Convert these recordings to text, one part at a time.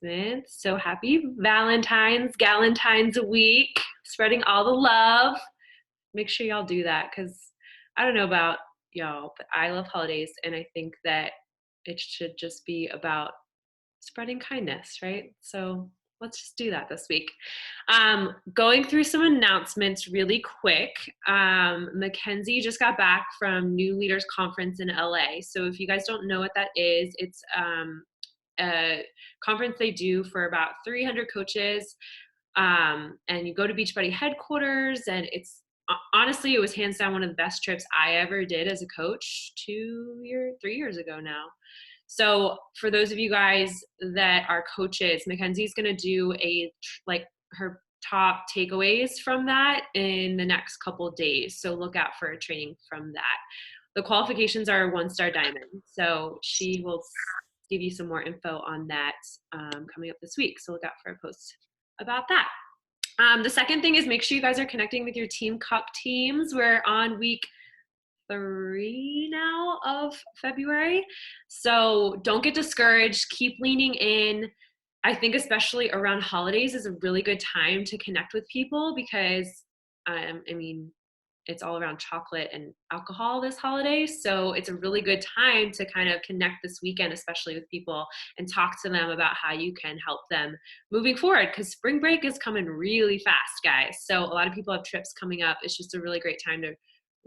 announcements. So happy Galentine's week, spreading all the love. Make sure y'all do that because I don't know about y'all, but I love holidays and I think that it should just be about spreading kindness, right? So let's just do that this week. Going through some announcements really quick. Mackenzie just got back from New Leaders Conference in LA. So if you guys don't know what that is, it's a conference they do for about 300 coaches. And you go to Beachbody headquarters, and it's honestly, it was hands down one of the best trips I ever did as a coach 3 years ago now. So for those of you guys that are coaches, Mackenzie's going to do her top takeaways from that in the next couple of days. So look out for a training from that. The qualifications are 1-star diamond. So she will give you some more info on that coming up this week. So look out for a post about that. The second thing is make sure you guys are connecting with your Team Cup teams. We're on week 3 now of February. So don't get discouraged. Keep leaning in. I think especially around holidays is a really good time to connect with people because, it's all around chocolate and alcohol this holiday. So it's a really good time to kind of connect this weekend, especially with people, and talk to them about how you can help them moving forward because spring break is coming really fast, guys. So a lot of people have trips coming up. It's just a really great time to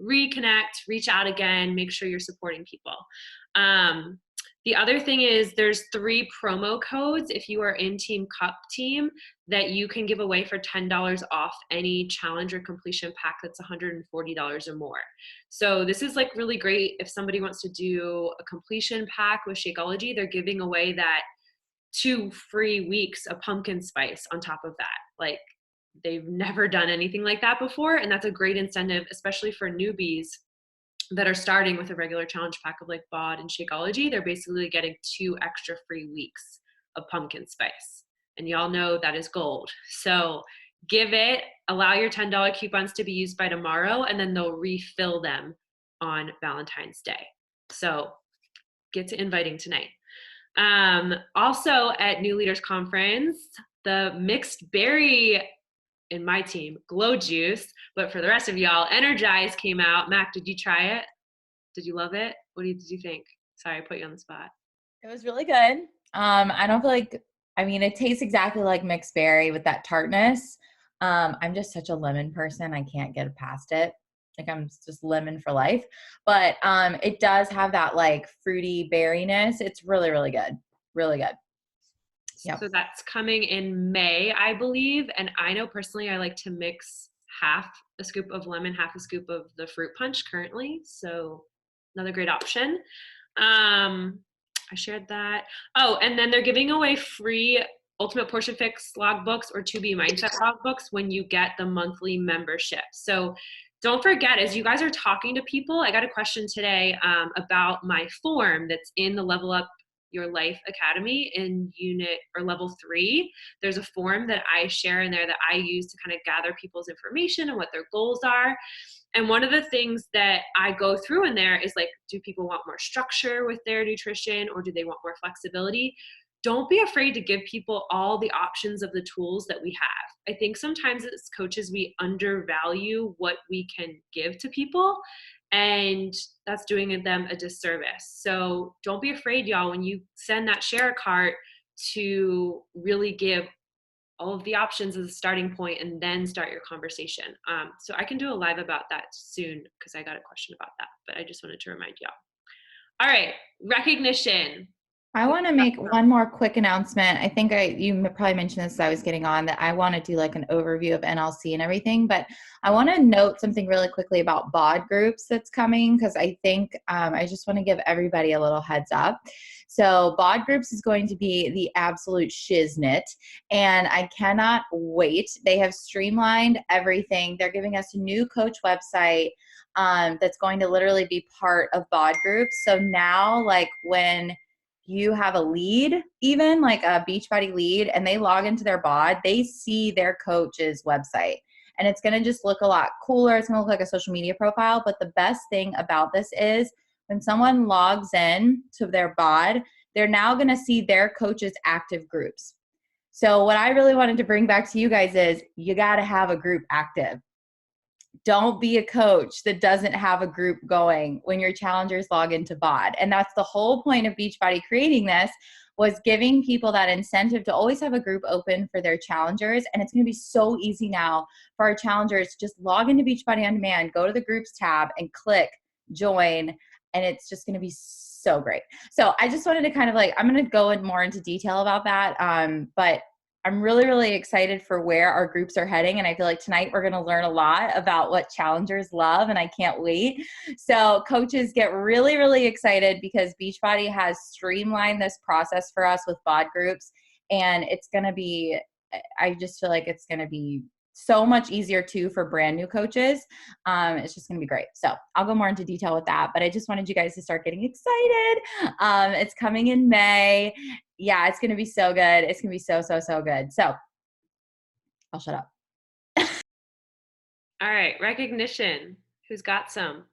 reconnect, reach out again, make sure you're supporting people. The other thing is there's 3 promo codes if you are in Team Cup team that you can give away for $10 off any challenge or completion pack that's $140 or more. So this is like really great if somebody wants to do a completion pack with Shakeology. They're giving away that 2 free weeks of pumpkin spice on top of that. Like they've never done anything like that before, and that's a great incentive, especially for newbies that are starting with a regular challenge pack of like BOD and Shakeology. They're basically getting 2 extra free weeks of pumpkin spice. And y'all know that is gold. So give it, allow your $10 coupons to be used by tomorrow, and then they'll refill them on Valentine's Day. So get to inviting tonight. Also at New Leaders Conference, the mixed berry in my team, Glow Juice, but for the rest of y'all, Energize came out. Mac, did you try it? Did you love it? What did you think? Sorry, I put you on the spot. It was really good. I don't feel like, it tastes exactly like mixed berry with that tartness. I'm just such a lemon person. I can't get past it. Like I'm just lemon for life, but it does have that like fruity berryness. It's really, really good. Really good. Yep. So that's coming in May, I believe. And I know personally, I like to mix half a scoop of lemon, half a scoop of the fruit punch currently. So another great option. I shared that. Oh, and then they're giving away free Ultimate Portion Fix logbooks or 2B Mindset logbooks when you get the monthly membership. So don't forget, as you guys are talking to people, I got a question today about my form that's in the Level Up Your Life Academy in unit or level 3. There's a form that I share in there that I use to kind of gather people's information and what their goals are. And one of the things that I go through in there is like, do people want more structure with their nutrition or do they want more flexibility? Don't be afraid to give people all the options of the tools that we have. I think sometimes as coaches, we undervalue what we can give to people, and that's doing them a disservice. So don't be afraid, y'all, when you send that share cart to really give all of the options as a starting point and then start your conversation. So I can do a live about that soon because I got a question about that, but I just wanted to remind y'all. All right, recognition. I want to make one more quick announcement. I think you probably mentioned this as I was getting on, that I want to do like an overview of NLC and everything, but I want to note something really quickly about BOD groups that's coming because I think I just want to give everybody a little heads up. So BOD groups is going to be the absolute shiznit, and I cannot wait. They have streamlined everything. They're giving us a new coach website that's going to literally be part of BOD groups. So now, like when you have a lead, even like a Beachbody lead, and they log into their BOD, they see their coach's website. And it's going to just look a lot cooler. It's going to look like a social media profile. But the best thing about this is when someone logs in to their BOD, they're now going to see their coaches' active groups. So what I really wanted to bring back to you guys is you got to have a group active. Don't be a coach that doesn't have a group going when your challengers log into BOD. And that's the whole point of Beachbody creating this, was giving people that incentive to always have a group open for their challengers. And it's going to be so easy now for our challengers to just log into Beachbody On Demand, go to the groups tab and click join. And it's just going to be so great. So I just wanted to kind of like, I'm going to go in more into detail about that. But I'm really, really excited for where our groups are heading. And I feel like tonight we're going to learn a lot about what challengers love, and I can't wait. So coaches, get really, really excited because Beachbody has streamlined this process for us with BOD groups. And it's going to be, I just feel like it's going to be so much easier too for brand new coaches. It's just going to be great. So I'll go more into detail with that, but I just wanted you guys to start getting excited. It's coming in May. Yeah, it's going to be so good. It's going to be so, so, so good. So I'll shut up. All right, recognition. Who's got some?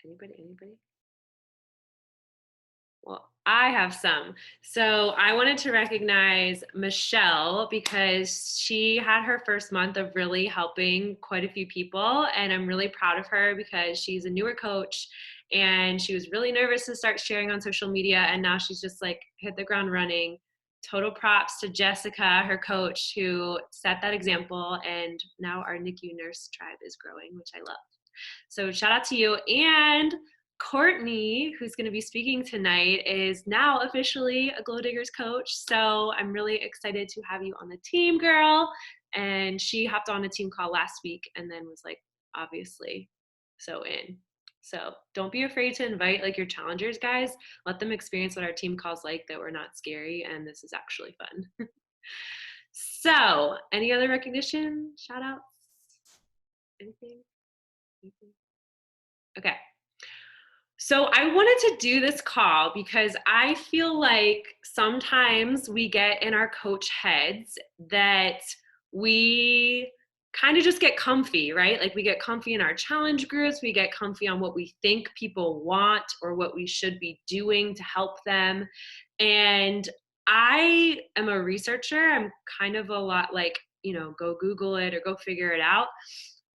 Anybody? Well, I have some. So I wanted to recognize Michelle because she had her first month of really helping quite a few people. And I'm really proud of her because she's a newer coach and she was really nervous to start sharing on social media. And now she's just like hit the ground running. Total props to Jessica, her coach, who set that example. And now our NICU nurse tribe is growing, which I love. So shout out to you. And Courtney, who's going to be speaking tonight, is now officially a Glow Diggers coach. So I'm really excited to have you on the team, girl. And she hopped on a team call last week and then was like, obviously, so in. So don't be afraid to invite like your challengers, guys. Let them experience what our team calls like, that we're not scary and this is actually fun. So any other recognition, shout outs, anything? Okay. So I wanted to do this call because I feel like sometimes we get in our coach heads that we kind of just get comfy, right? Like we get comfy in our challenge groups, we get comfy on what we think people want or what we should be doing to help them. And I am a researcher. I'm kind of a lot like, go Google it or go figure it out.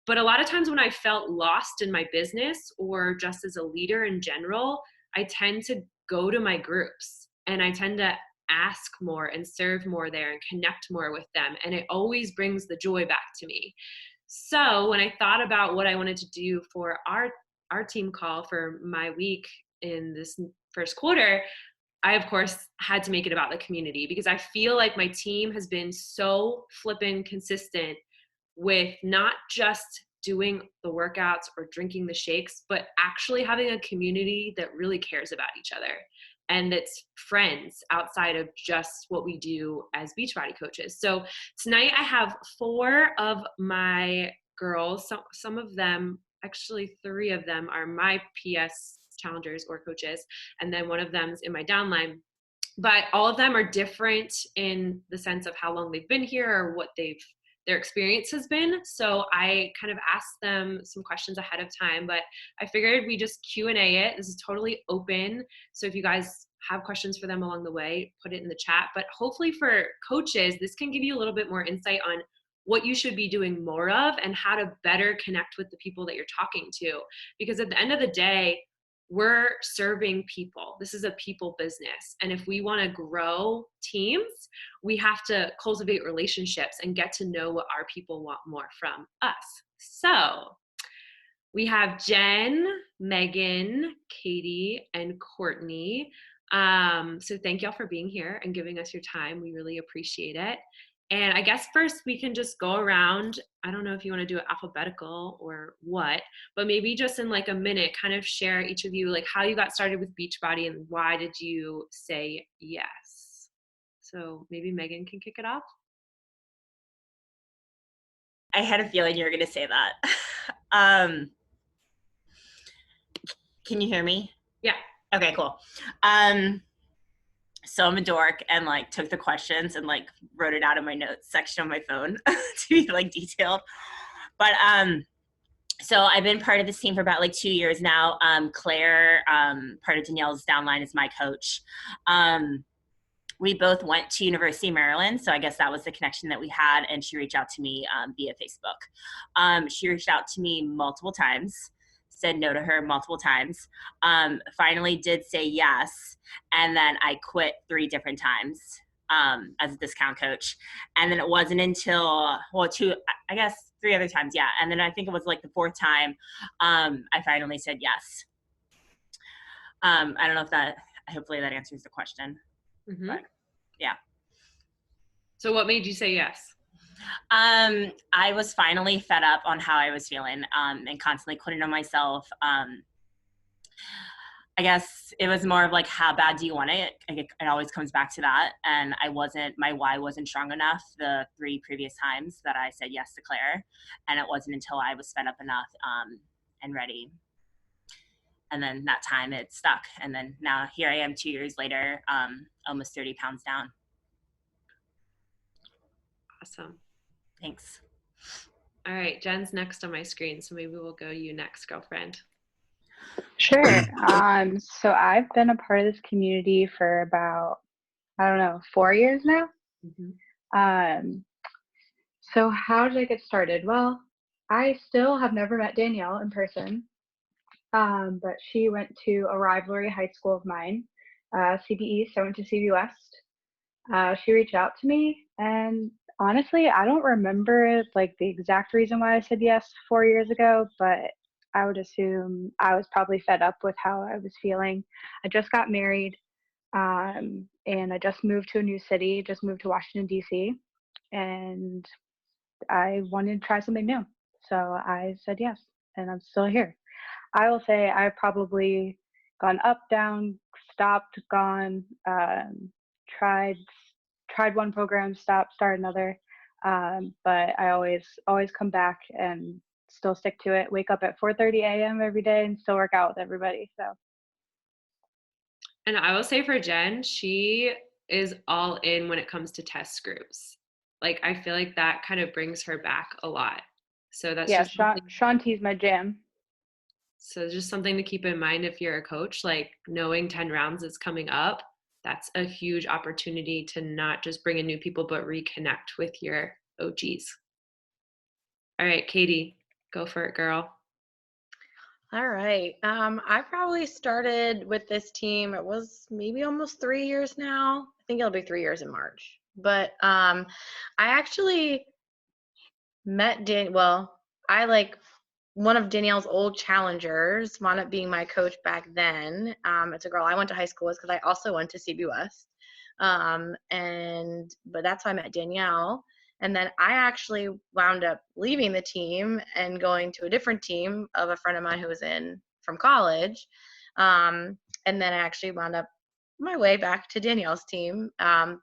But a lot of times when I felt lost in my business or just as a leader in general, I tend to go to my groups and I tend to ask more and serve more there and connect more with them. And it always brings the joy back to me. So when I thought about what I wanted to do for our team call for my week in this first quarter, I, of course, had to make it about the community because I feel like my team has been so flippin' consistent with not just doing the workouts or drinking the shakes, but actually having a community that really cares about each other and that's friends outside of just what we do as Beachbody coaches. So tonight I have 4 of my girls. Some of them, actually 3 of them, are my PS challengers or coaches, and then one of them's in my downline. But all of them are different in the sense of how long they've been here or what their experience has been. So I kind of asked them some questions ahead of time, but I figured we just Q&A it. This is totally open. So if you guys have questions for them along the way, put it in the chat. But hopefully for coaches, this can give you a little bit more insight on what you should be doing more of and how to better connect with the people that you're talking to. Because at the end of the day, we're serving people. This is a people business. And if we want to grow teams, we have to cultivate relationships and get to know what our people want more from us. So we have Jen, Megan, Katie, and Courtney. So thank y'all for being here and giving us your time. We really appreciate it. And I guess first we can just go around. I don't know if you want to do it alphabetical or what, but maybe just in like a minute, kind of share each of you, like how you got started with Beachbody and why did you say yes? So maybe Megan can kick it off. I had a feeling you were going to say that. Can you hear me? Yeah. Okay, cool. So I'm a dork and like took the questions and like wrote it out in my notes section on my phone to be like detailed. But So I've been part of this team for about like 2 years now. Claire, part of Danielle's downline, is my coach. We both went to University of Maryland, so I guess that was the connection that we had, and she reached out to me via Facebook. She reached out to me multiple times, said no to her multiple times, finally did say yes, and then I quit 3 different times as a discount coach. And then it wasn't until, well, I guess 3 other times, yeah. And then I think it was like the 4th time I finally said yes. I don't know if that, hopefully that answers the question. Mm-hmm. But yeah. So what made you say yes? I was finally fed up on how I was feeling and constantly quitting on myself. I guess it was more of like, how bad do you want it? It always comes back to that. And my why wasn't strong enough the 3 previous times that I said yes to Claire. And it wasn't until I was fed up enough and ready. And then that time it stuck. And then now here I am 2 years later, almost 30 pounds down. Awesome. Thanks. All right, Jen's next on my screen, so maybe we'll go you next, girlfriend. Sure. So I've been a part of this community for about, 4 years now. Mm-hmm. So how did I get started? Well, I still have never met Danielle in person, but she went to a rivalry high school of mine, CBE, so I went to CB West. She reached out to me, and honestly, I don't remember like the exact reason why I said yes 4 years ago, but I would assume I was probably fed up with how I was feeling. I just got married, and I just moved to a new city, just moved to Washington, D.C., and I wanted to try something new. So I said yes, and I'm still here. I will say I've probably gone up, down, stopped, gone, tried one program, stopped, start another. But I always come back and still stick to it. Wake up at 4:30 a.m. every day and still work out with everybody. So. And I will say for Jen, she is all in when it comes to test groups. Like I feel like that kind of brings her back a lot. So that's Yeah, just Shanti's my jam. So just something to keep in mind if you're a coach, like knowing 10 rounds is coming up, that's a huge opportunity to not just bring in new people, but reconnect with your OGs. All right, Katie, go for it, girl. All right. I probably started with this team. It was maybe almost 3 years now. I think it'll be 3 years in March. But I actually met I like one of Danielle's old challengers wound up being my coach back then. It's a girl I went to high school with because I also went to CB West. But that's how I met Danielle. And then I actually wound up leaving the team and going to a different team of a friend of mine who was in from college. And then I actually wound up my way back to Danielle's team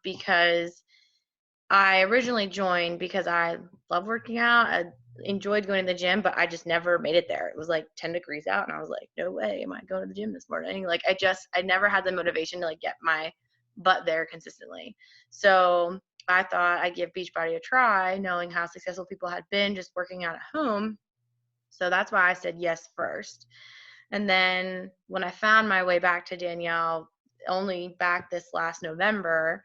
because I originally joined because I love working out. I enjoyed going to the gym, but I just never made it there. It was like 10 degrees out, and I was like, no way am I going to the gym this morning. Like I never had the motivation to like get my butt there consistently. So I thought I'd give Beachbody a try, knowing how successful people had been just working out at home. So that's why I said yes first. And then when I found my way back to Danielle, only back this last November,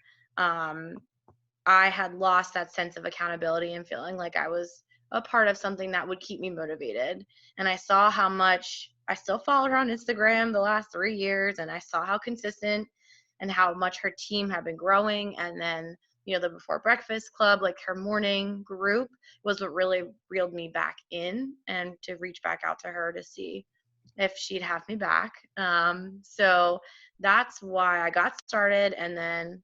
I had lost that sense of accountability and feeling like I was a part of something that would keep me motivated. And I saw how much I still followed her on Instagram the last 3 years, and I saw how consistent and how much her team had been growing. And then, the Before Breakfast Club, like her morning group, was what really reeled me back in and to reach back out to her to see if she'd have me back. So that's why I got started, and then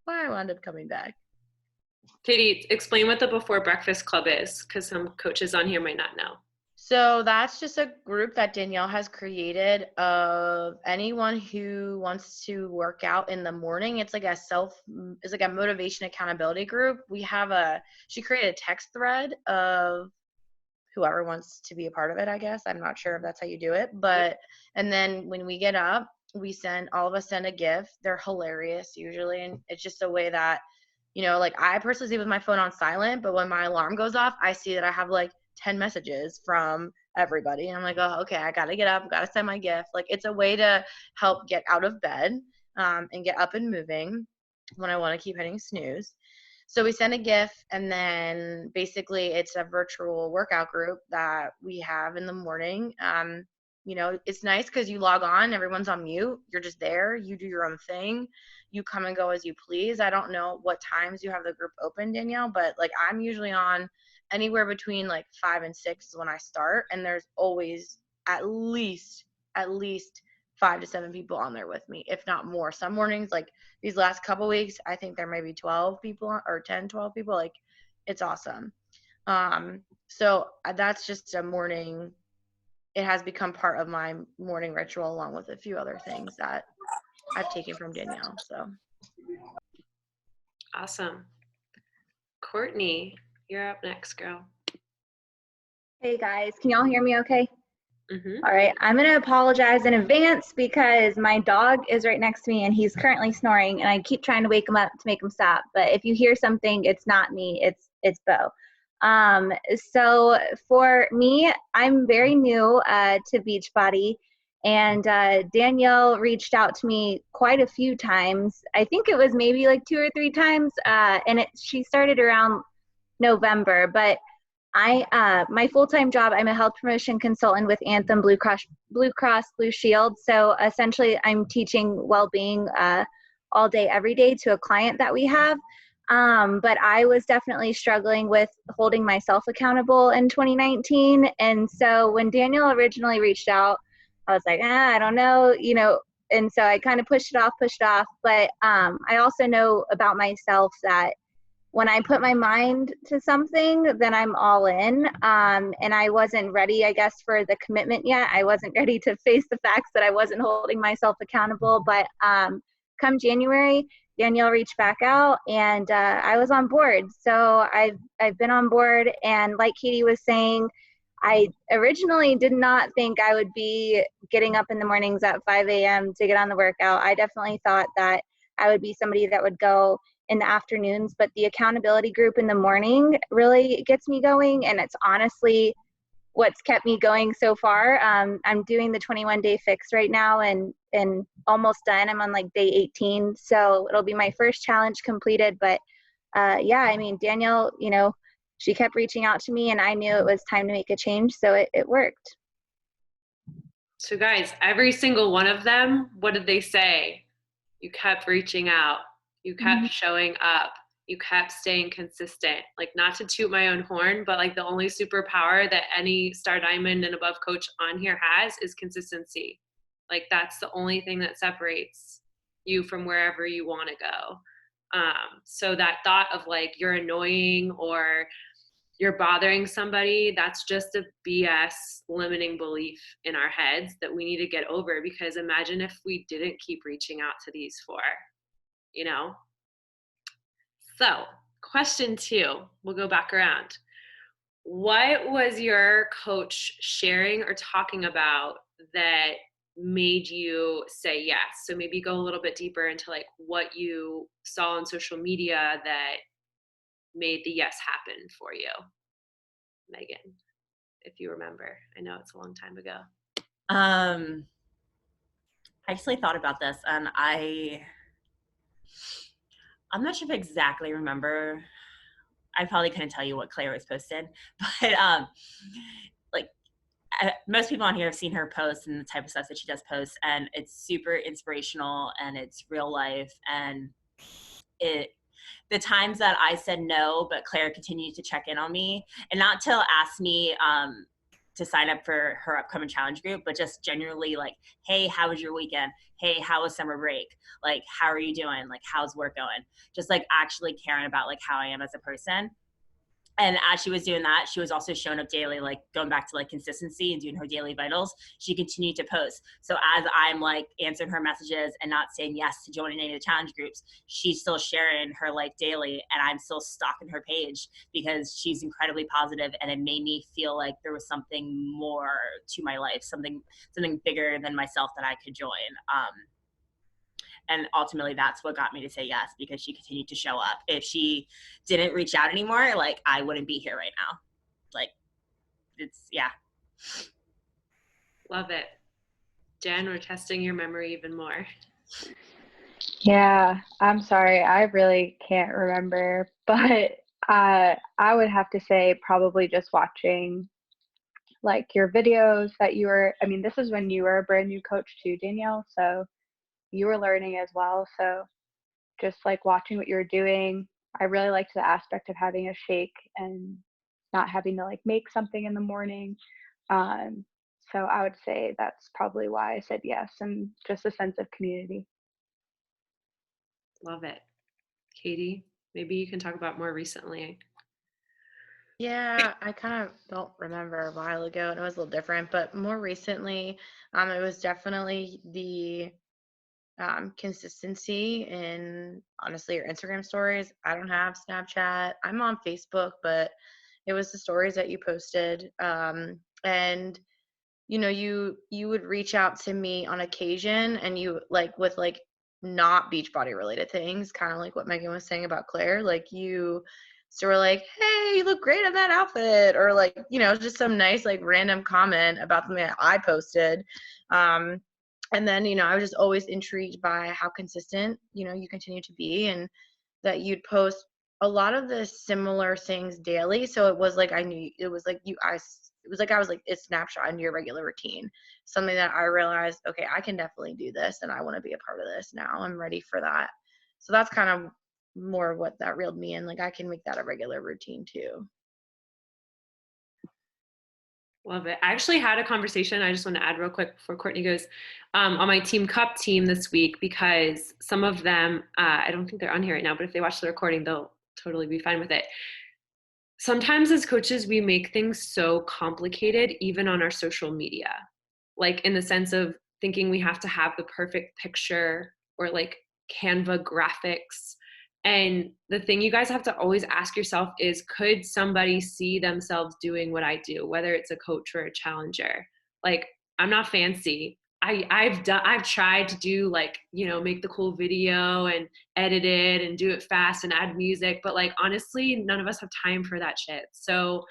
why I wound up coming back. Katie, explain what the Before Breakfast Club is, because some coaches on here might not know. So that's just a group that Danielle has created of anyone who wants to work out in the morning. It's like a motivation accountability group. She created a text thread of whoever wants to be a part of it, I guess. I'm not sure if that's how you do it, and then when we get up, all of us send a gift. They're hilarious usually, and it's just a way that, like I personally sleep with my phone on silent, but when my alarm goes off, I see that I have like 10 messages from everybody. And I'm like, oh, okay, I got to get up, got to send my gift. Like, it's a way to help get out of bed and get up and moving when I want to keep hitting snooze. So we send a GIF, and then basically it's a virtual workout group that we have in the morning. You know, it's nice because you log on, everyone's on mute, you're just there, you do your own thing, you come and go as you please. I don't know what times you have the group open, Danielle, but like I'm usually on anywhere between like 5 and 6 is when I start, and there's always at least 5 to 7 people on there with me, if not more. Some mornings, like these last couple weeks, I think there may be 12 people or 10, 12 people. Like, it's awesome. So that's just a morning. It has become part of my morning ritual, along with a few other things that I've taken from Danielle. So Awesome. Courtney, you're up next, girl. Hey guys, can y'all hear me okay? Mm-hmm. All right, I'm gonna apologize in advance because my dog is right next to me and he's currently snoring, and I keep trying to wake him up to make him stop. But if you hear something, it's not me, it's Bo. So for me, I'm very new to Beachbody, and Danielle reached out to me quite a few times. I think it was maybe like 2 or 3 times, and she started around November, but my full-time job, I'm a health promotion consultant with Anthem Blue Shield. So essentially I'm teaching well-being all day, every day to a client that we have. But I was definitely struggling with holding myself accountable in 2019. And so when Daniel originally reached out, I was like, I don't know, and so I kind of pushed it off. But I also know about myself that when I put my mind to something, then I'm all in. And I wasn't ready, I guess, for the commitment yet. I wasn't ready to face the facts that I wasn't holding myself accountable. But come January, Danielle reached back out, and I was on board. So I've been on board. And like Katie was saying, I originally did not think I would be getting up in the mornings at 5 a.m. to get on the workout. I definitely thought that I would be somebody that would go in the afternoons, but the accountability group in the morning really gets me going, and it's honestly what's kept me going so far. I'm doing the 21-day fix right now, and almost done. I'm on like day 18, so it'll be my first challenge completed. But yeah, I mean, Danielle, she kept reaching out to me, and I knew it was time to make a change, so it worked. So guys, every single one of them, what did they say? You kept reaching out. You kept showing up. You kept staying consistent. Like, not to toot my own horn, but like the only superpower that any Star Diamond and above coach on here has is consistency. Like, that's the only thing that separates you from wherever you want to go. So that thought of like you're annoying or you're bothering somebody, that's just a BS limiting belief in our heads that we need to get over, because imagine if we didn't keep reaching out to these four. So question 2, we'll go back around. What was your coach sharing or talking about that made you say yes? So maybe go a little bit deeper into like what you saw on social media that made the yes happen for you. Megan, if you remember. I know it's a long time ago. I actually thought about this, and I'm not sure if I exactly remember. I probably couldn't tell you what Claire was posted, but most people on here have seen her post and the type of stuff that she does post, and it's super inspirational and it's real life. And the times that I said no, but Claire continued to check in on me, and not to ask me to sign up for her upcoming challenge group, but just generally like, hey, how was your weekend? Hey, how was summer break? Like, how are you doing? Like, how's work going? Just like actually caring about like how I am as a person. And as she was doing that, she was also showing up daily, like going back to like consistency and doing her daily vitals. She continued to post. So as I'm like answering her messages and not saying yes to joining any of the challenge groups, she's still sharing her life daily, and I'm still stalking her page because she's incredibly positive, and it made me feel like there was something more to my life, something bigger than myself that I could join. And ultimately that's what got me to say yes, because she continued to show up. If she didn't reach out anymore, like I wouldn't be here right now. Like, it's, yeah. Love it. Jen, we're testing your memory even more. Yeah, I'm sorry. I really can't remember, but I would have to say probably just watching like your videos that you were, I mean, this is when you were a brand new coach too, Danielle, so you were learning as well. So just like watching what you were doing. I really liked the aspect of having a shake and not having to like make something in the morning. Um, so I would say that's probably why I said yes, and just a sense of community. Love it. Katie, maybe you can talk about more recently. Yeah, I kind of don't remember a while ago, and it was a little different, but more recently, it was definitely the consistency in honestly your Instagram stories. I don't have Snapchat. I'm on Facebook, but it was the stories that you posted. And you would reach out to me on occasion, and you like with like not Beachbody related things, kind of like what Megan was saying about Claire. Like you were like, "Hey, you look great in that outfit," or like just some nice like random comment about something that I posted. And then I was just always intrigued by how consistent you continue to be, and that you'd post a lot of the similar things daily. So it was like I knew it was like it was like I was like it's snapshot into your regular routine. Something that I realized, okay, I can definitely do this, and I want to be a part of this now. I'm ready for that. So that's kind of more what that reeled me in. Like I can make that a regular routine too. Love it. I actually had a conversation. I just want to add real quick before Courtney goes on my Team Cup team this week, because some of them, I don't think they're on here right now, but if they watch the recording, they'll totally be fine with it. Sometimes as coaches, we make things so complicated, even on our social media, like in the sense of thinking we have to have the perfect picture or like Canva graphics. And the thing you guys have to always ask yourself is, could somebody see themselves doing what I do, whether it's a coach or a challenger? Like, I'm not fancy. I've tried to do like, make the cool video and edit it and do it fast and add music, but like honestly, none of us have time for that shit. So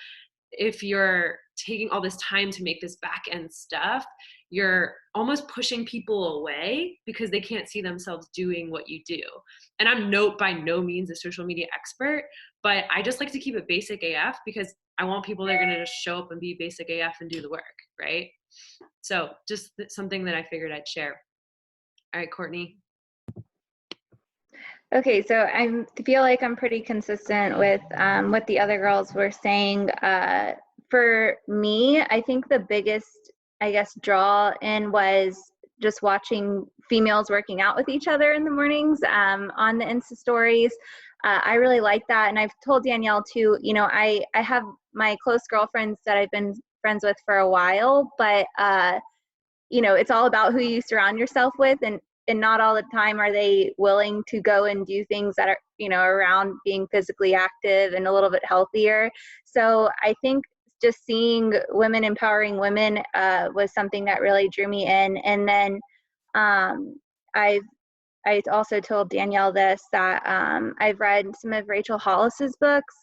if you're taking all this time to make this back end stuff, you're almost pushing people away because they can't see themselves doing what you do. And I'm by no means a social media expert, but I just like to keep it basic AF, because I want people that are going to just show up and be basic AF and do the work, right? So just something that I figured I'd share. All right, Courtney. Okay, so I feel like I'm pretty consistent with what the other girls were saying. For me, I think the biggest, I guess, draw in was just watching females working out with each other in the mornings on the Insta stories. I really like that, and I've told Danielle too. I have my close girlfriends that I've been friends with for a while, but it's all about who you surround yourself with, and not all the time are they willing to go and do things that are around being physically active and a little bit healthier. So I think just seeing women empowering women was something that really drew me in. And then I also told Danielle this, that I've read some of Rachel Hollis's books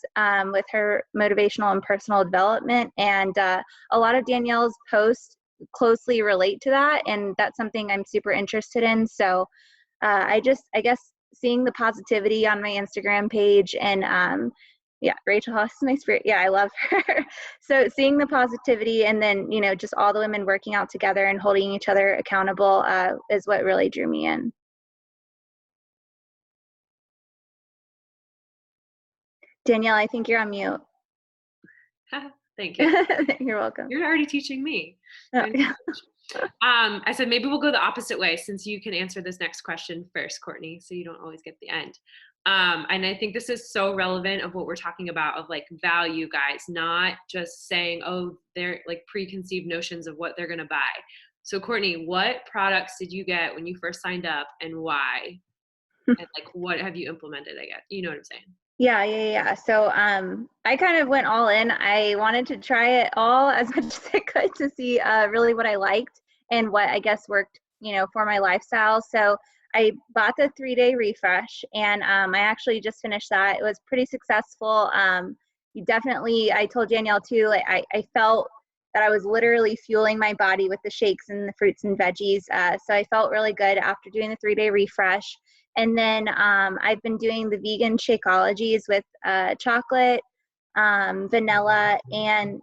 with her motivational and personal development, and a lot of Danielle's posts closely relate to that, and that's something I'm super interested in. So I guess seeing the positivity on my Instagram page, and Rachel Hollis is my spirit. Yeah, I love her. So seeing the positivity, and then just all the women working out together and holding each other accountable is what really drew me in. Danielle, I think you're on mute. Thank you. You're welcome. You're already teaching me. Oh, yeah. I said maybe we'll go the opposite way, since you can answer this next question first, Courtney, so you don't always get the end. And I think this is so relevant of what we're talking about, of like value, guys, not just saying, oh, they're like preconceived notions of what they're going to buy. So Courtney, what products did you get when you first signed up, and why? And like, what have you implemented? I guess, you know what I'm saying? Yeah. So I kind of went all in. I wanted to try it all as much as I could to see really what I liked and what I guess worked, for my lifestyle. So I bought the 3-day refresh, and I actually just finished that. It was pretty successful. I told Danielle too, like I felt that I was literally fueling my body with the shakes and the fruits and veggies. So I felt really good after doing the 3-day refresh. And then I've been doing the vegan Shakeologies with chocolate, vanilla, and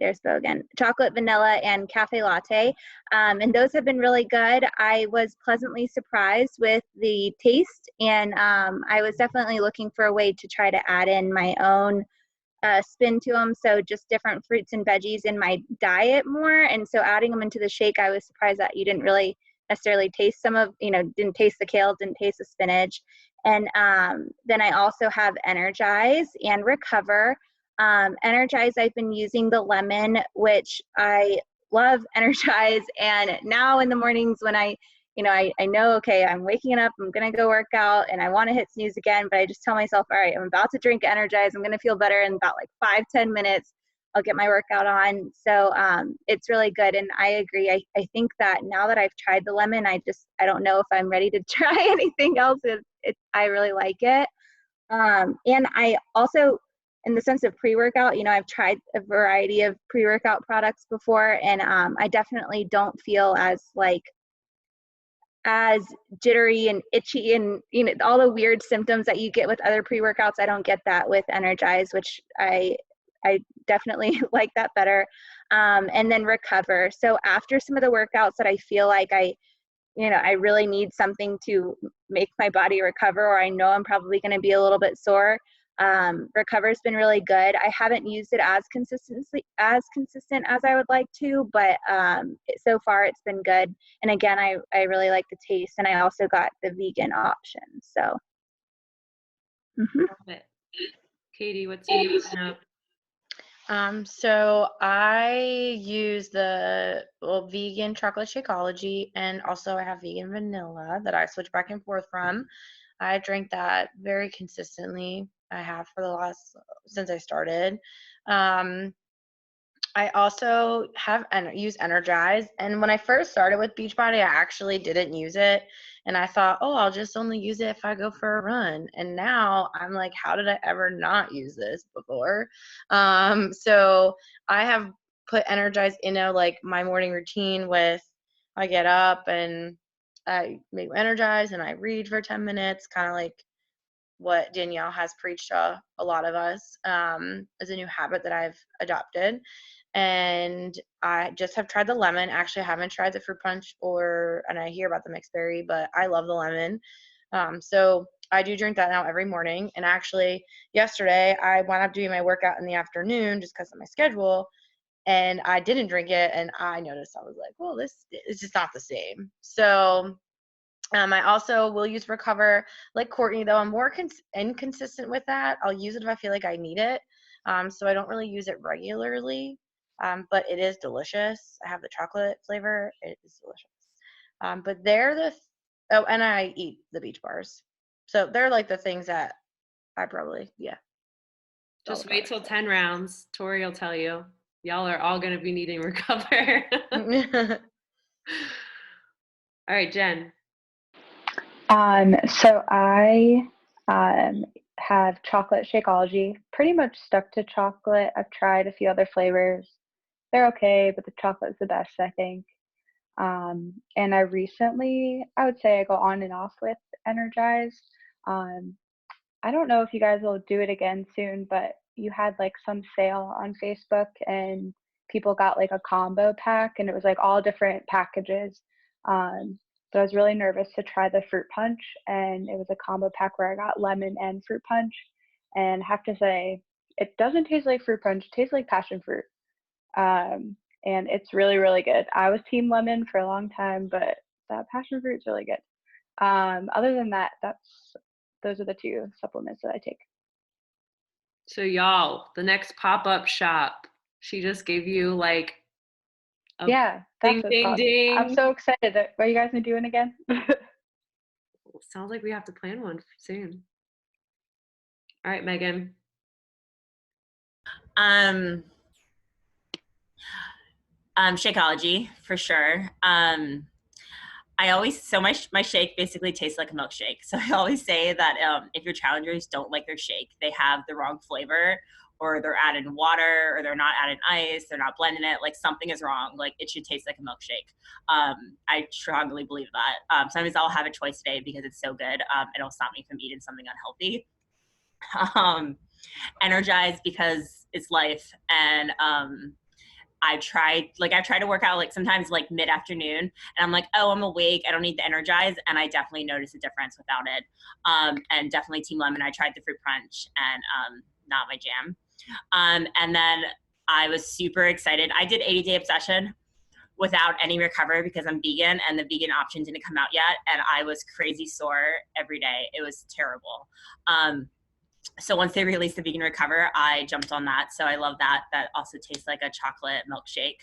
there's Bo again. Chocolate, vanilla, and cafe latte. And those have been really good. I was pleasantly surprised with the taste, and I was definitely looking for a way to try to add in my own spin to them. So just different fruits and veggies in my diet more. And so adding them into the shake, I was surprised that you didn't really necessarily taste didn't taste the kale, didn't taste the spinach. And then I also have Energize and Recover. Energize, I've been using the lemon, which I love Energize. And now in the mornings when I know, okay, I'm waking up, I'm going to go work out and I want to hit snooze again, but I just tell myself, all right, I'm about to drink Energize. I'm going to feel better in about like 5-10 minutes. I'll get my workout on. So it's really good. And I agree. I think that now that I've tried the lemon, I don't know if I'm ready to try anything else. I really like it. And I also, in the sense of pre-workout, I've tried a variety of pre-workout products before, and I definitely don't feel as jittery and itchy and all the weird symptoms that you get with other pre-workouts. I don't get that with Energize, which I definitely like that better. And then Recover. So after some of the workouts that I feel like I really need something to make my body recover, or I know I'm probably going to be a little bit sore, Recover's been really good. I haven't used it as consistent as I would like to, but so far it's been good. And again, I really like the taste, and I also got the vegan option. So, Love it. Katie, what's your up? So I use the vegan chocolate Shakeology, and also I have vegan vanilla that I switch back and forth from. I drink that very consistently. I have for since I started. I also use Energize, and when I first started with Beachbody, I actually didn't use it, and I thought, oh, I'll just only use it if I go for a run. And now I'm like, how did I ever not use this before? So I have put Energize into like my morning routine. I get up and I make Energize and I read for 10 minutes, kind of like what Danielle has preached to a lot of us, as a new habit that I've adopted. And I just have tried the lemon. Actually, I haven't tried the fruit punch and I hear about the mixed berry, but I love the lemon. So I do drink that now every morning. And actually, yesterday I wound up doing my workout in the afternoon just because of my schedule, and I didn't drink it. And I noticed, I was like, well, this is just not the same. So I also will use Recover like Courtney, though I'm more inconsistent with that. I'll use it if I feel like I need it. So I don't really use it regularly, but it is delicious. I have the chocolate flavor. It is delicious. But and I eat the beach bars. So they're like the things that I probably, Just wait till 10 rounds. Tori will tell you. Y'all are all going to be needing Recover. All right, Jen. So I have chocolate Shakeology. Pretty much stuck to chocolate. I've tried a few other flavors. They're okay, but the chocolate's the best, I think. And I would say I go on and off with Energize. I don't know if you guys will do it again soon, but you had like some sale on Facebook and people got like a combo pack, and it was like all different packages. So I was really nervous to try the fruit punch, and it was a combo pack where I got lemon and fruit punch. And I have to say, it doesn't taste like fruit punch, it tastes like passion fruit. And it's really, really good. I was team lemon for a long time, but that passion fruit's really good. Other than that, those are the two supplements that I take. So y'all, the next pop-up shop, she just gave you like a that's ding, what it's ding, called. ding. I'm so excited. What are you guys gonna doing again? Sounds like we have to plan one soon. All right, Megan. Shakeology for sure. My shake basically tastes like a milkshake. So I always say that if your challengers don't like their shake, they have the wrong flavor, or they're adding water, or they're not adding ice, they're not blending it, like something is wrong. Like it should taste like a milkshake. I strongly believe that. Sometimes I'll have a choice today because it's so good. It'll stop me from eating something unhealthy. Energized because it's life. And I try to work out like sometimes like mid-afternoon, and I'm like, oh, I'm awake, I don't need to energize, and I definitely notice a difference without it. And definitely Team Lemon. I tried the fruit punch, and not my jam. And then I was super excited. I did 80-day obsession without any recovery because I'm vegan, and the vegan option didn't come out yet, and I was crazy sore every day. It was terrible. So once they released the Vegan Recover, I jumped on that. So I love that. That also tastes like a chocolate milkshake.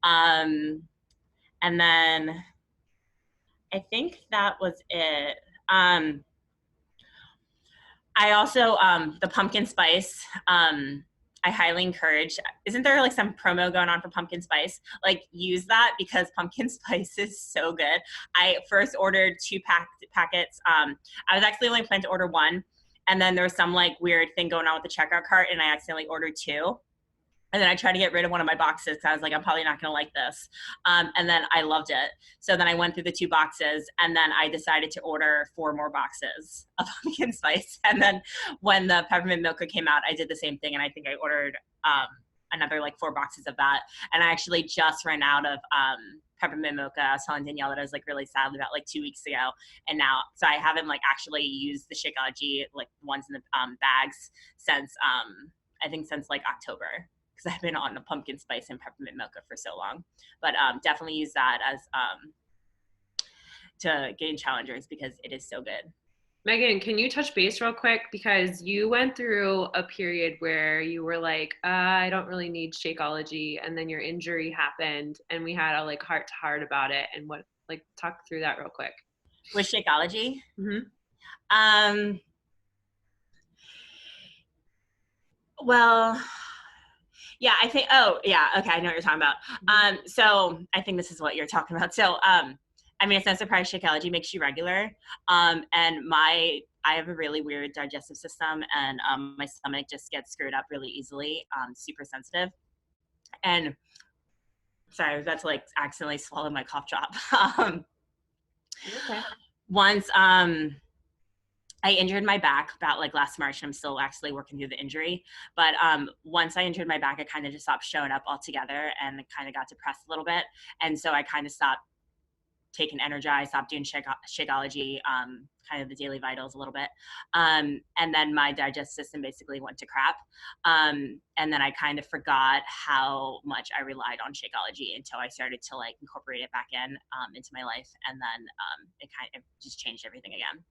And then I think that was it. I also, the pumpkin spice, I highly encourage. Isn't there like some promo going on for pumpkin spice? Like use that because pumpkin spice is so good. I first ordered 2 packets. I was actually only planning to order 1. And then there was some like weird thing going on with the checkout cart, and I accidentally ordered 2. And then I tried to get rid of one of my boxes because I was like, I'm probably not going to like this. And then I loved it. So then I went through the 2 boxes, and then I decided to order 4 more boxes of pumpkin spice. And then when the peppermint mocha came out, I did the same thing. And I think I ordered another like 4 boxes of that. And I actually just ran out of peppermint mocha. I was telling Danielle that I was like really sad about like 2 weeks ago. And now, so I haven't like actually used the Shakeology like ones in the bags since, I think since like October. Because I've been on a pumpkin spice and peppermint mocha for so long. But definitely use that as to gain challengers because it is so good. Megan, can you touch base real quick? Because you went through a period where you were like, I don't really need Shakeology. And then your injury happened, and we had a like heart to heart about it. And what, like, talk through that real quick. With Shakeology? Mm-hmm. Well, yeah, I think, oh, yeah, okay, I know what you're talking about. So I think this is what you're talking about. So, I mean, it's no surprise Shakeology makes you regular. And I have a really weird digestive system, and my stomach just gets screwed up really easily, super sensitive. And sorry, I was about to like accidentally swallow my cough drop. Okay. Once, I injured my back about like last March, and I'm still actually working through the injury. But once I injured my back, I kind of just stopped showing up altogether, and kind of got depressed a little bit. And so I kind of stopped taking Energize, stopped doing Shakeology, kind of the daily vitals a little bit. And then my digestive system basically went to crap. And then I kind of forgot how much I relied on Shakeology until I started to like incorporate it back into my life. And then it kind of just changed everything again.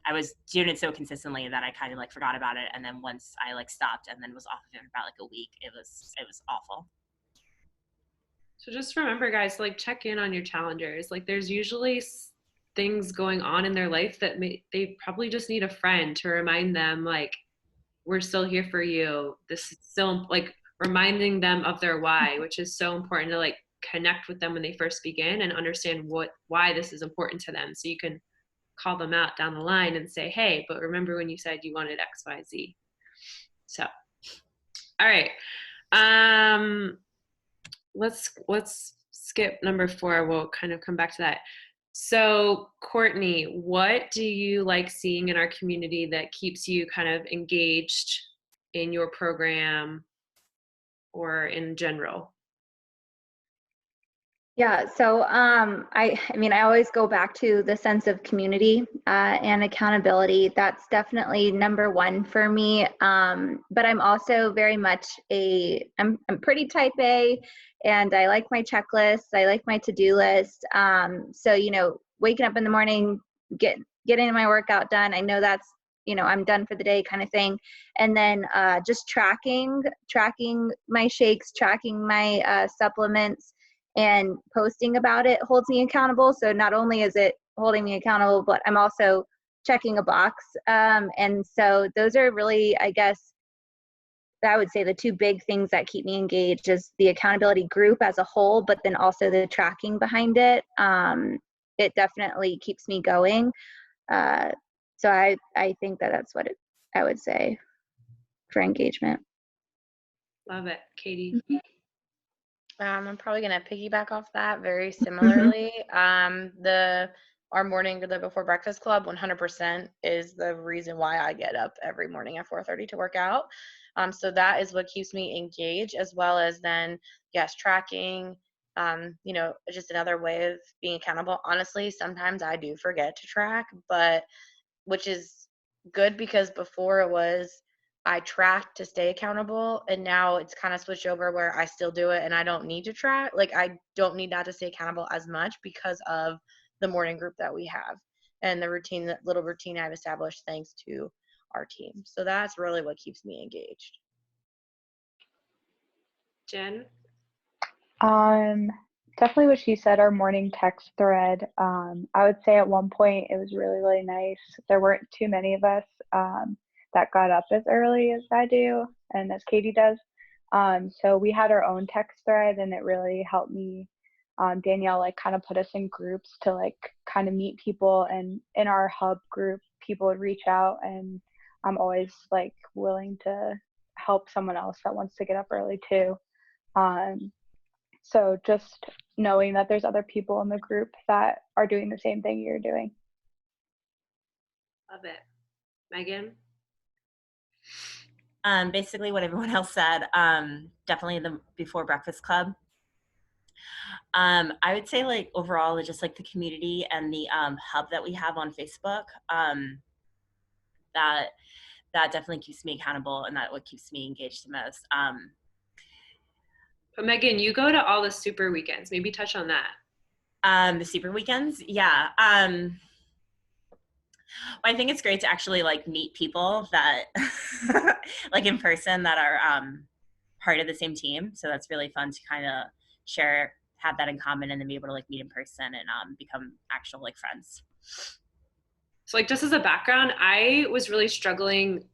I was doing it so consistently that I kind of like forgot about it. And then once I like stopped and then was off of it for about like a week, it was awful. So just remember, guys, like check in on your challengers. Like there's usually things going on in their life that they probably just need a friend to remind them like, we're still here for you. This is still like reminding them of their why, which is so important to like connect with them when they first begin and understand why this is important to them. So you can call them out down the line and say, hey, but remember when you said you wanted X, Y, Z. So, all right. Let's skip number 4. We'll kind of come back to that. So, Courtney, what do you like seeing in our community that keeps you kind of engaged in your program or in general? Yeah, so I mean, I always go back to the sense of community and accountability. That's definitely number 1 for me. But I'm also very much I'm pretty type A, and I like my checklists. I like my to-do list. So, you know, waking up in the morning, getting my workout done. I know that's, you know, I'm done for the day kind of thing. And then just tracking my shakes, tracking my supplements, and posting about it holds me accountable. So not only is it holding me accountable, but I'm also checking a box. And so those are really, I guess, I would say the 2 big things that keep me engaged is the accountability group as a whole, but then also the tracking behind it. It definitely keeps me going. So I think that's what I would say for engagement. Love it. Katie? I'm probably gonna piggyback off that very similarly. Our morning, the before breakfast club, 100% is the reason why I get up every morning at 4:30 to work out. So that is what keeps me engaged, as well as then, yes, tracking. Just another way of being accountable. Honestly, sometimes I do forget to track, but which is good because before it was I tracked to stay accountable, and now it's kind of switched over where I still do it and I don't need to track. Like I don't need that to stay accountable as much because of the morning group that we have and the routine, that little routine I've established thanks to our team. So that's really what keeps me engaged. Jen? Definitely what she said, our morning text thread. I would say at one point it was really, really nice. There weren't too many of us that got up as early as I do and as Katie does. So we had our own text thread, and it really helped me. Danielle like kind of put us in groups to like kind of meet people, and in our hub group, people would reach out, and I'm always like willing to help someone else that wants to get up early too. So just knowing that there's other people in the group that are doing the same thing you're doing. Love it. Megan? Basically what everyone else said. Definitely the before breakfast club. I would say like overall just like the community and the hub that we have on Facebook. That definitely keeps me accountable, and that what keeps me engaged the most. But Megan, you go to all the super weekends. Maybe touch on that. The super weekends, yeah. I think it's great to actually like meet people that like in person that are part of the same team. So that's really fun to kind of have that in common, and then be able to like meet in person and become actual like friends. So like just as a background, I was really struggling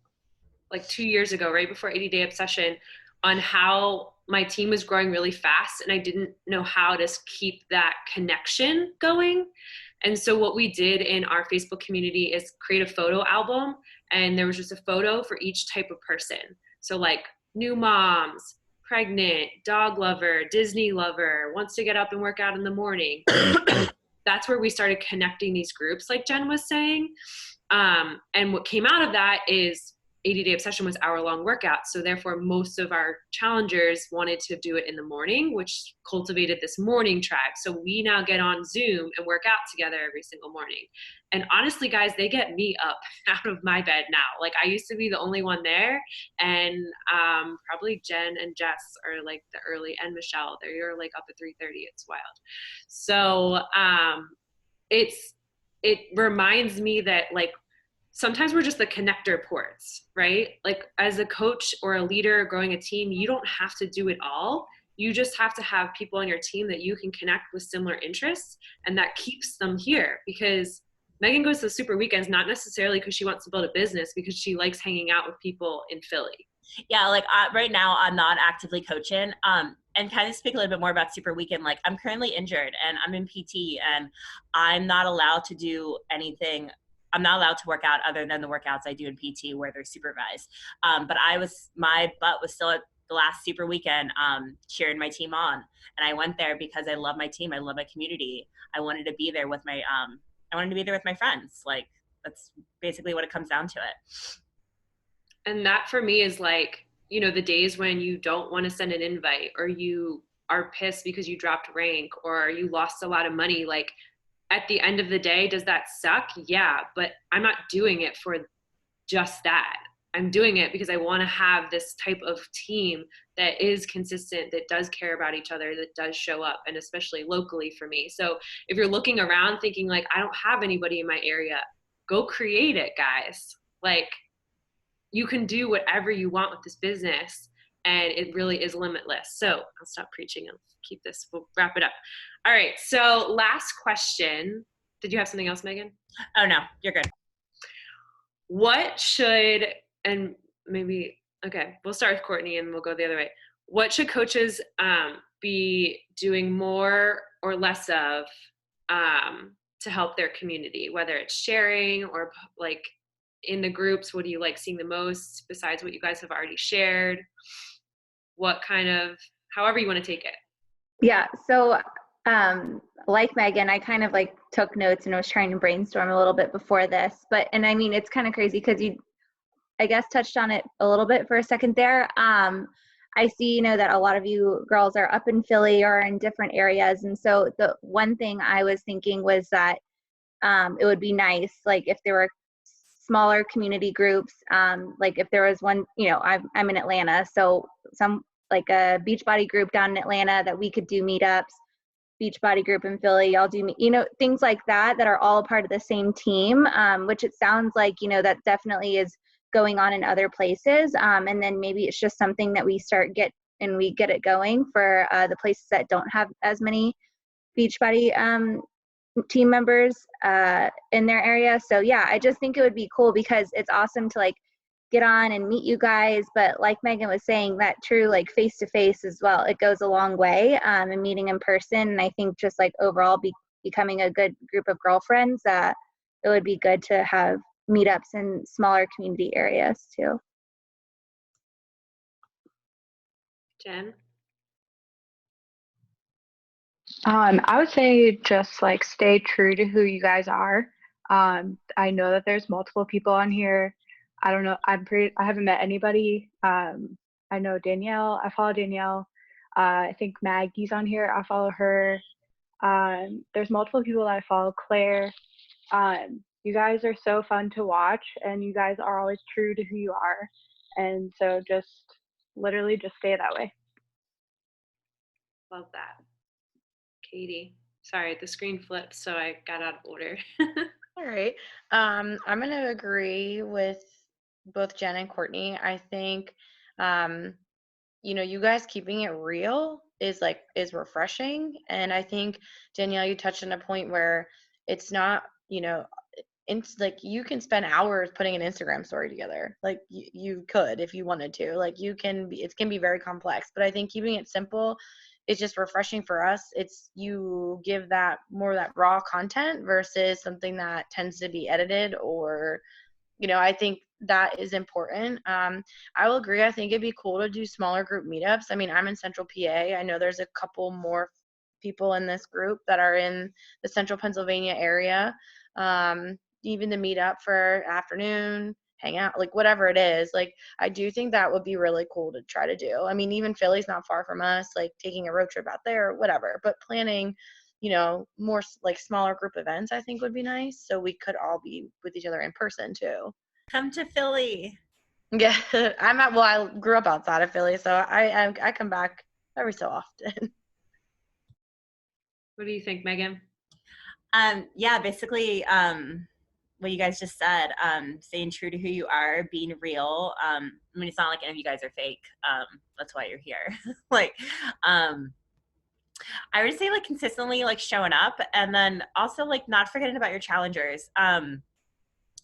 like 2 years ago, right before 80 Day Obsession, on how my team was growing really fast and I didn't know how to keep that connection going. And so what we did in our Facebook community is create a photo album, and there was just a photo for each type of person. So like new moms, pregnant, dog lover, Disney lover, wants to get up and work out in the morning. That's where we started connecting these groups, like Jen was saying. And what came out of that is 80 Day Obsession was hour-long workouts. So therefore, most of our challengers wanted to do it in the morning, which cultivated this morning track. So we now get on Zoom and work out together every single morning. And honestly, guys, they get me up out of my bed now. Like I used to be the only one there, and probably Jen and Jess are like the early, and Michelle, they're like up at 3:30. It's wild. So it reminds me that like sometimes we're just the connector ports, right? Like as a coach or a leader growing a team, you don't have to do it all. You just have to have people on your team that you can connect with similar interests, and that keeps them here. Because Megan goes to the super weekends not necessarily because she wants to build a business, because she likes hanging out with people in Philly. Yeah, like right now I'm not actively coaching. And kind of speak a little bit more about super weekend. Like I'm currently injured and I'm in PT, and I'm not allowed to do anything. I'm not allowed to work out other than the workouts I do in PT where they're supervised. But my butt was still at the last super weekend cheering my team on. And I went there because I love my team. I love my community. I wanted to be there with my friends. Like that's basically what it comes down to it. And that for me is like, you know, the days when you don't want to send an invite, or you are pissed because you dropped rank or you lost a lot of money. Like at the end of the day, does that suck? Yeah, but I'm not doing it for just that. I'm doing it because I want to have this type of team that is consistent, that does care about each other, that does show up, and especially locally for me. So if you're looking around thinking like, I don't have anybody in my area, go create it, guys. Like you can do whatever you want with this business, and it really is limitless. So I'll stop preaching and keep this, we'll wrap it up. All right, so last question. Did you have something else, Megan? Oh no, you're good. What should, and maybe, okay, we'll start with Courtney and we'll go the other way. What should coaches be doing more or less of to help their community, whether it's sharing or like in the groups? What do you like seeing the most besides what you guys have already shared? what kind of, however you want to take it. Yeah. So, like Megan, I kind of like took notes and was trying to brainstorm a little bit before this, but, and I mean, it's kind of crazy because you, I guess, touched on it a little bit for a second there. I see, that a lot of you girls are up in Philly or in different areas. And so the one thing I was thinking was that it would be nice, like if there were smaller community groups, like if there was one, I'm in Atlanta, so some like a Beachbody group down in Atlanta that we could do meetups, Beachbody group in Philly, I'll do, things like that that are all part of the same team, which it sounds like, that definitely is going on in other places. And then maybe it's just something that we get it going for the places that don't have as many Beachbody team members in their area. So yeah, I just think it would be cool because it's awesome to like get on and meet you guys. But like Megan was saying, that true like face to face as well, it goes a long way. And meeting in person. And I think just like overall becoming a good group of girlfriends, it would be good to have meetups in smaller community areas too. Jen? I would say just like stay true to who you guys are. I know that there's multiple people on here. I don't know. I haven't met anybody. I know Danielle. I follow Danielle. I think Maggie's on here. I follow her. There's multiple people that I follow. Claire. You guys are so fun to watch, and you guys are always true to who you are. And so literally just stay that way. Love that. Katie. Sorry, the screen flipped, so I got out of order. All right. I'm going to agree with both Jen and Courtney. I think, you guys keeping it real is refreshing. And I think, Danielle, you touched on a point where it's not, it's like you can spend hours putting an Instagram story together. Like you could if you wanted to. Like it can be very complex. But I think keeping it simple is just refreshing for us. It's you give that more of that raw content versus something that tends to be edited or, I think that is important. I will agree. I think it'd be cool to do smaller group meetups. I mean, I'm in Central PA. I know there's a couple more people in this group that are in the Central Pennsylvania area. Even to meet up for afternoon, hang out, like whatever it is. Like I do think that would be really cool to try to do. I mean, even Philly's not far from us, like taking a road trip out there, whatever. But planning, more like smaller group events, I think would be nice. So we could all be with each other in person too. Come to Philly. Yeah, I grew up outside of Philly, so I come back every so often. What do you think, Megan? Yeah, basically, what you guys just said, staying true to who you are, being real. I mean, it's not like any of you guys are fake. That's why you're here. I would say consistently showing up, and then also not forgetting about your challengers.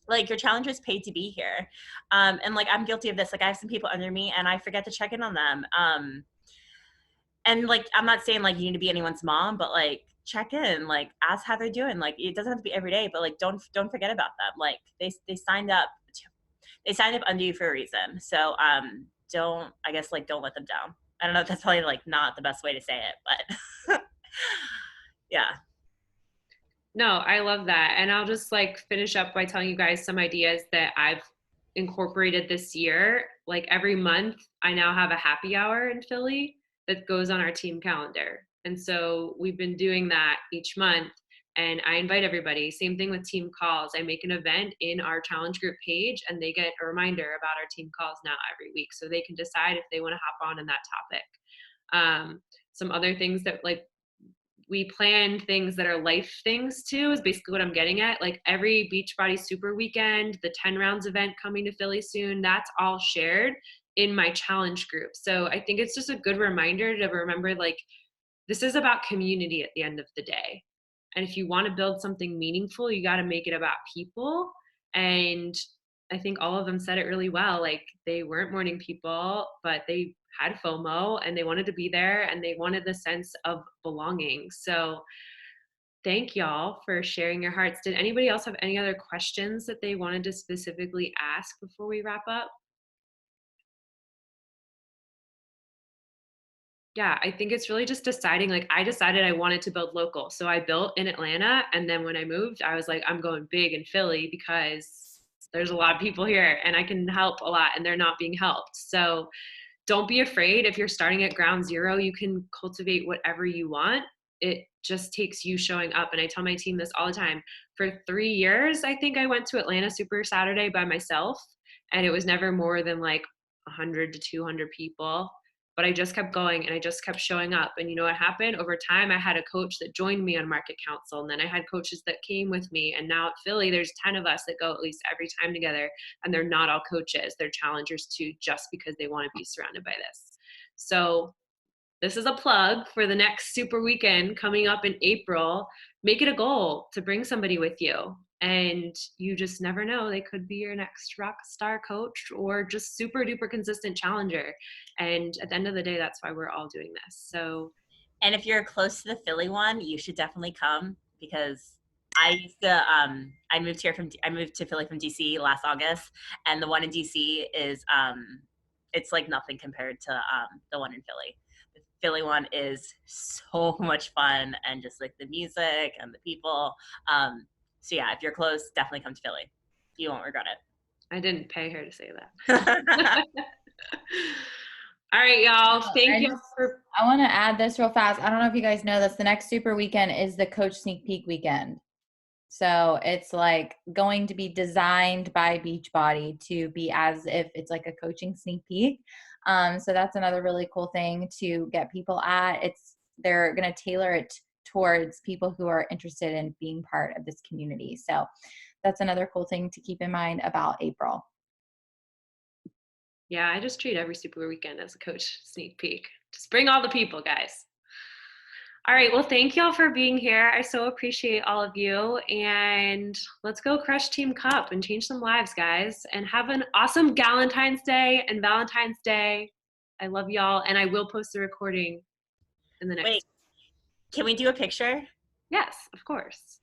Your challengers paid to be here. And I'm guilty of this. I have some people under me and I forget to check in on them. And I'm not saying you need to be anyone's mom, but check in, ask how they're doing. It doesn't have to be every day, but don't forget about them. They signed up under you for a reason. So don't let them down. I don't know if that's probably not the best way to say it, but yeah. No, I love that. And I'll just finish up by telling you guys some ideas that I've incorporated this year. Every month, I now have a happy hour in Philly that goes on our team calendar. And so we've been doing that each month. And I invite everybody. Same thing with team calls. I make an event in our challenge group page and they get a reminder about our team calls now every week. So they can decide if they want to hop on in that topic. Some other things that we plan things that are life things too, is basically what I'm getting at. Every Beachbody Super Weekend, the 10 rounds event coming to Philly soon, that's all shared in my challenge group. So I think it's just a good reminder to remember this is about community at the end of the day. And if you want to build something meaningful, you got to make it about people. And I think all of them said it really well. They weren't morning people, but they had FOMO and they wanted to be there and they wanted the sense of belonging. So thank y'all for sharing your hearts. Did anybody else have any other questions that they wanted to specifically ask before we wrap up? Yeah, I think it's really just deciding, like, I decided I wanted to build local. So I built in Atlanta. And then when I moved, I was like, I'm going big in Philly because there's a lot of people here and I can help a lot and they're not being helped. So don't be afraid. If you're starting at ground zero, you can cultivate whatever you want. It just takes you showing up. And I tell my team this all the time. For 3 years, I think I went to Atlanta Super Saturday by myself, and it was never more than like 100 to 200 people. But I just kept going and I just kept showing up. And you know what happened? Over time, I had a coach that joined me on market council. And then I had coaches that came with me. And now at Philly, there's 10 of us that go at least every time together. And they're not all coaches, they're challengers too, just because they want to be surrounded by this. So this is a plug for the next super weekend coming up in April. Make it a goal to bring somebody with you. And you just never know. They could be your next rock star coach or just super duper consistent challenger. And at the end of the day, that's why we're all doing this. So, And if you're close to the Philly one, you should definitely come, because I moved to Philly from DC last August, and the one in DC is it's like nothing compared to the one in Philly. The Philly one is so much fun, and just like the music and the people. So yeah, if you're close, definitely come to Philly. You won't regret I didn't pay her to say that. it. All right, y'all. Thank you for. I want to add this real fast. I don't know if you guys know this. The next super weekend is the coach sneak peek weekend. So it's like going to be designed by Beachbody to be as if it's like a coaching sneak peek. So that's another really cool thing to get people at. They're going to tailor it towards people who are interested in being part of this community. So that's another cool thing to keep in mind about April. Yeah, I just treat every super weekend as a coach sneak peek. Just bring all the people, guys. All right, well, thank y'all for being here. I so appreciate all of you. And let's go crush Team Cup and change some lives, guys. And have an awesome Galentine's Day and Valentine's Day. I love y'all. And I will post the recording in the next. Wait, can we do a picture? Yes, of course.